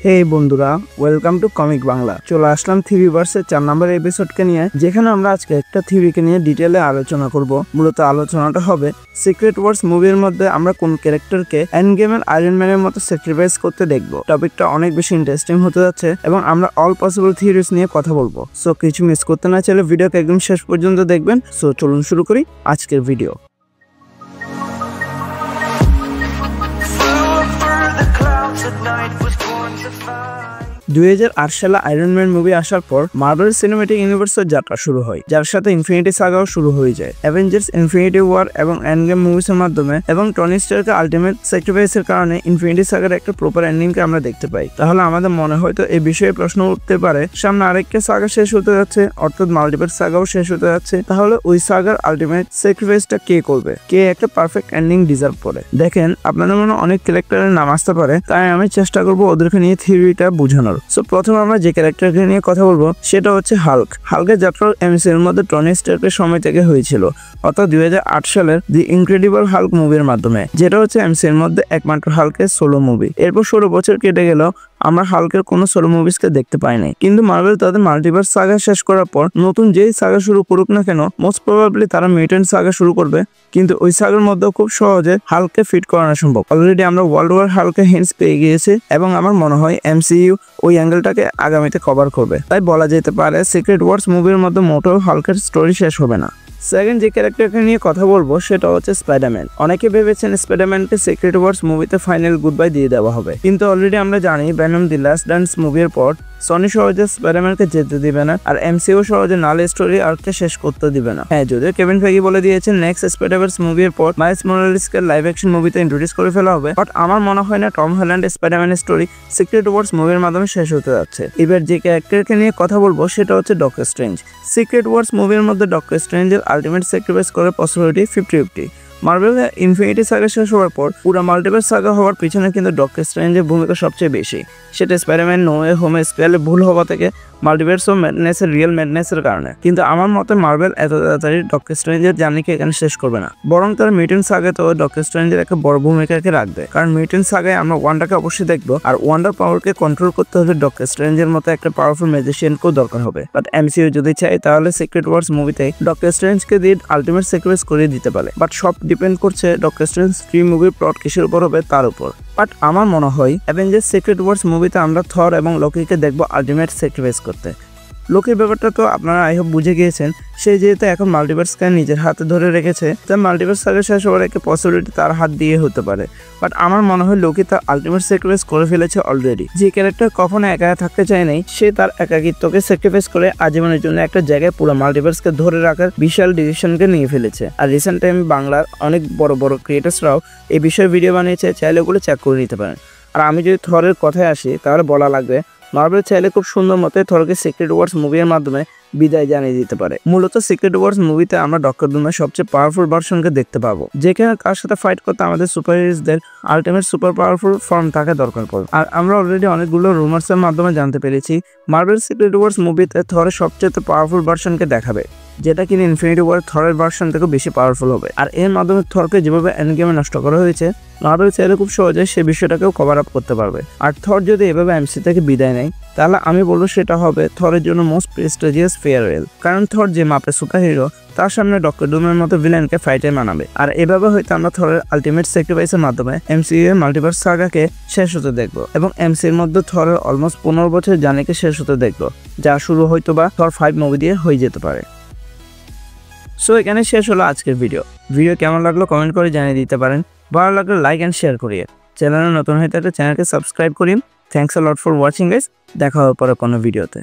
হে বন্ধুরা, welcome to comic Bangla. চলে আসলাম থিওরিভার্সের 4 নম্বর এপিসোডকে নিয়ে, যেখানে আমরা আজকে একটা থিওরিকে নিয়ে ডিটেলে আলোচনা করব। মূলত আলোচনাটা হবে সিক্রেট ওয়ার্স মুভির মধ্যে আমরা কোন ক্যারেক্টারকে এন্ড গেমের আয়রন ম্যানের মতো স্যাক্রিফাইস করতে দেখব। টপিকটা অনেক বেশি ইন্টারেস্টিং হতে যাচ্ছে এবং আমরা অল পসিবল থিওরিজ নিয়ে কথা বলবো। সো কিছু মিস করতে না চাইলে ভিডিওকে একদম শেষ পর্যন্ত দেখবেন। সো চলুন শুরু করি আজকের ভিডিও। 2008 সালে আয়রন ম্যান মুভি আসার পর মার্ভেল সিনেম্যাটিক ইউনিভার্সের যাত্রা শুরু হয়, যার সাথে ইনফিনিটি সাগাও শুরু হয়ে যায়। অ্যাভেঞ্জার্স ইনফিনিটি ওয়ার এবং এন্ড গেম মুভিসের মাধ্যমে এবং টনি স্টার্কের আলটিমেট স্যাক্রিফাইসের কারণে ইনফিনিটি সাগার একটা প্রপার এন্ডিংকে আমরা দেখতে পাই। তাহলে আমাদের মনে হয়তো এই বিষয়ে প্রশ্ন উঠতে পারে, সামনে আরেকটা সাগা শেষ হতে যাচ্ছে, অর্থাৎ মাল্টিভার্স সাগাও শেষ হতে যাচ্ছে। তাহলে ওই সাগার আলটিমেট স্যাক্রিফাইসটা কে করবে, কে একটা পারফেক্ট এন্ডিং ডিজার্ভ করে? দেখেন, আপনাদের মনে অনেক ক্যারেক্টারের নাম আসতে পারে, তাই আমি চেষ্টা করবো ওদেরকে নিয়ে থিওরিটা বোঝানোর। সো প্রথমে আমরা যে ক্যারেক্টারকে নিয়ে কথা বলবো সেটা হচ্ছে হাল্ক। হাল্কের যাত্রা এমসিইউর মধ্যে টনি স্টার্কের সময় থেকে হয়েছিল, অর্থাৎ 2008 সালের দি ইনক্রেডিবল হাল্ক মুভির মাধ্যমে, যেটা হচ্ছে এমসিইউর মধ্যে একমাত্র হাল্কের সোলো মুভি। এরপর 16 বছর কেটে গেল, আমরা হাল্কের কোনো সোলো মুভিসকে দেখতে পাই নাই। কিন্তু মার্ভেল তাদের মাল্টিভার্স সাগা শেষ করার পর নতুন যেই সাগা শুরু করুক না কেন, মোস্ট প্রবাবলি তারা মিউট্যান্ট সাগা শুরু করবে। কিন্তু ওই সাগার মধ্যে খুব সহজে হাল্ককে ফিট করানো সম্ভব। অলরেডি আমরা ওয়ার্ল্ড ওয়ার হাল্কের হিন্টস পেয়ে গিয়েছি এবং আমার মনে হয় এমসিইউ ওই অ্যাঙ্গেলটাকে আগামীতে কভার করবে। তাই বলা যেতে পারে সিক্রেট ওয়ার্স মুভির মধ্যে মোটেও হাল্কের স্টোরি শেষ হবে না। সেকেন্ড যে ক্যারেক্টারকে নিয়ে কথা বলবো সেটা হচ্ছে স্পাইডারম্যান। অনেকে ভেবেছেন স্পাইডারম্যানকে সিক্রেট ওয়ার্স মুভিতে ফাইনাল গুড বাই দিয়ে দেওয়া হবে, কিন্তু অলরেডি আমরা জানি ভেনম দি লাস্ট ডান্স মুভির পর সনি সহজে স্পাইডারম্যানকে যেতে দিবে না, আর এমসিইউ সহজে নাল স্টোরি আর্ককে শেষ করতে দিবে না। হ্যাঁ, যদিও কেভিন ফেগি বলে দিয়েছেন নেক্সট স্পাইডারভার্স মুভির পর মাইলস মোরালেসকে লাইভ অ্যাকশন মুভিতে ইন্ট্রোডিউস করে ফেলা হবে, বাট আমার মনে হয় না টম হল্যান্ড স্পাইডারম্যানের স্টোরি সিক্রেট ওয়ার্স মুভির মাধ্যমে শেষ হতে যাচ্ছে। এবার যে ক্যারেক্টারকে নিয়ে কথা বলবো সেটা হচ্ছে ডক্টর স্ট্রেঞ্জ। সিক্রেট ওয়ার্স মুভির মধ্যে ডক্টর স্ট্রেঞ্জের আলটিমেট স্যাক্রিফাইস করার পসিবিলিটি 50-50। মার্ভেল ইনফিনিটি সাগা শেষ হওয়ার পর পুরো মাল্টিভার্স সাগা হওয়ার পিছনে কিন্তু ডক্টর স্ট্রেঞ্জের ভূমিকা সবচেয়ে বেশি। সেটা স্পাইডারম্যান নো ওয়ে হোমে স্পেলে ভুল হওয়া থেকে মাল্টিভার্স ও ম্যাডনেসের রিয়েল ম্যাডনেসের কারণে। কিন্তু আমার মতে মার্ভেল এত তাড়াতাড়ি ডক্টর স্ট্রেঞ্জের জার্নিকে এখানে শেষ করবে না, বরং তার মিউট্যান্ট সাগাতেও ডক্টর স্ট্রেঞ্জের একটা বড় ভূমিকাকে রাখবে। কারণ মিউট্যান্ট সাগায় আমরা ওয়ান্ডাকে অবশ্যই দেখবো, আর ওয়ান্ডার পাওয়ারকে কন্ট্রোল করতে হলে ডক্টর স্ট্রেঞ্জের মতো একটা পাওয়ারফুল ম্যাজিশিয়ানকেও দরকার হবে। বাট এমসিইউ যদি চাই তাহলে সিক্রেট ওয়ার্স মুভিতে ডক্টর স্ট্রেঞ্জকে দিয়ে আলটিমেট স্যাক্রিফাইস করিয়ে দিতে পারে। বাট সব ডিপেন্ড করছে ডক্টর স্ট্রেঞ্জ 3 মুভির প্লট কিসের উপর হবে তার উপর। বাট আমার মনে হয় অ্যাভেঞ্জার্স সিক্রেট ওয়ার্স মুভিতে আমরা থর এবং লোকিকে দেখবো আলটিমেট স্যাক্রিফাইস করতে। লোকের ব্যাপারটা তো আপনারা আই হোপ বুঝে গিয়েছেন, সে যেহেতু এখন মাল্টিভার্সকে নিজের হাতে ধরে রেখেছে, তাই মাল্টিভার্স সাগা শেষ হওয়ার একটা পসিবিলিটি তার হাত দিয়ে হতে পারে। বাট আমার মনে হয় লোকি তার আলটিমেট স্যাক্রিফাইস করে ফেলেছে অলরেডি। যে ক্যারেক্টার কখনো একা থাকতে চায় নাই, সে তার একাকিত্বকে স্যাক্রিফাইস করে আজীবনের জন্য একটা জায়গায় পুরো মাল্টিভার্সকে ধরে রাখার বিশাল ডিসিশনকে নিয়ে ফেলেছে। আর রিসেন্ট টাইম বাংলার অনেক বড় বড় ক্রিয়েটার্সরাও এই বিষয়ে ভিডিও বানিয়েছে, চাইলে ওগুলো চেক করে নিতে পারেন। আর আমি যদি থরের কথায় আসি তাহলে বলা লাগবে মার্ভেল চাইলে খুব সুন্দর মতো থরকে সিক্রেট ওয়ার্স মুভির মাধ্যমে বিদায় জানিয়ে দিতে পারে। মূলত সিক্রেট ওয়ার্স মুভিতে আমরা ডক্টর ডুমের সবচেয়ে পাওয়ারফুল ভার্সনকে দেখতে পাবো, যেখানে কার সাথে ফাইট করতে আমাদের সুপার হিরোদের আলটিমেট সুপার পাওয়ারফুল ফর্ম থাকা দরকার পড়ে। আর আমরা অলরেডি অনেকগুলো রুমার্সের মাধ্যমে জানতে পেরেছি মার্ভেল সিক্রেট ওয়ার্স মুভিতে থরের সবচেয়ে পাওয়ারফুল ভার্সনকে দেখাবে, যেটা কিনা ইনফিনিটি ওয়ার থরের ভার্সন থেকে বেশি পাওয়ারফুল হবে। আর এর মাধ্যমে থরকে যেভাবে এন্ড গেমে নষ্ট করা হয়েছে, মার্ভেল চাইলে খুব সহজে সে বিষয়টাকেও কভার আপ করতে পারবে। আর থর যদি এভাবে এমসি থেকে বিদায় নেয়, তাহলে আমি বলবো সেটা হবে থরের জন্য মোস্ট প্রেস্টিজিয়াস ফেয়ারওয়েল। কারণ থর যে মাপের সুপার হিরো, তার সামনে ডক্টর ডুমের মতো ভিলেনকে ফাইটে মানাবে। আর এভাবে হয়তো আমরা থরের আলটিমেট স্যাক্রিফাইসের মাধ্যমে এমসিইউ এর মাল্টিভার্স সাগাকে শেষ হতে দেখবো, এবং এমসির মধ্যে থরের অলমোস্ট 15 বছর জার্নিকে শেষ হতে দেখবো, যা শুরু হয়তো বা থর 5 মুভি দিয়ে হয়ে যেতে পারে। সো এখানে শেষ হলো আজকের ভিডিও কেমন লাগলো কমেন্ট করে জানিয়ে দিতে পারেন। ভালো লাগলে লাইক অ্যান্ড শেয়ার করিয়ে, চ্যানেলে নতুন হয়ে থাকলে চ্যানেলকে subscribe করিন। Thanks a lot for watching guys. দেখা হবে পরে কোনো ভিডিওতে।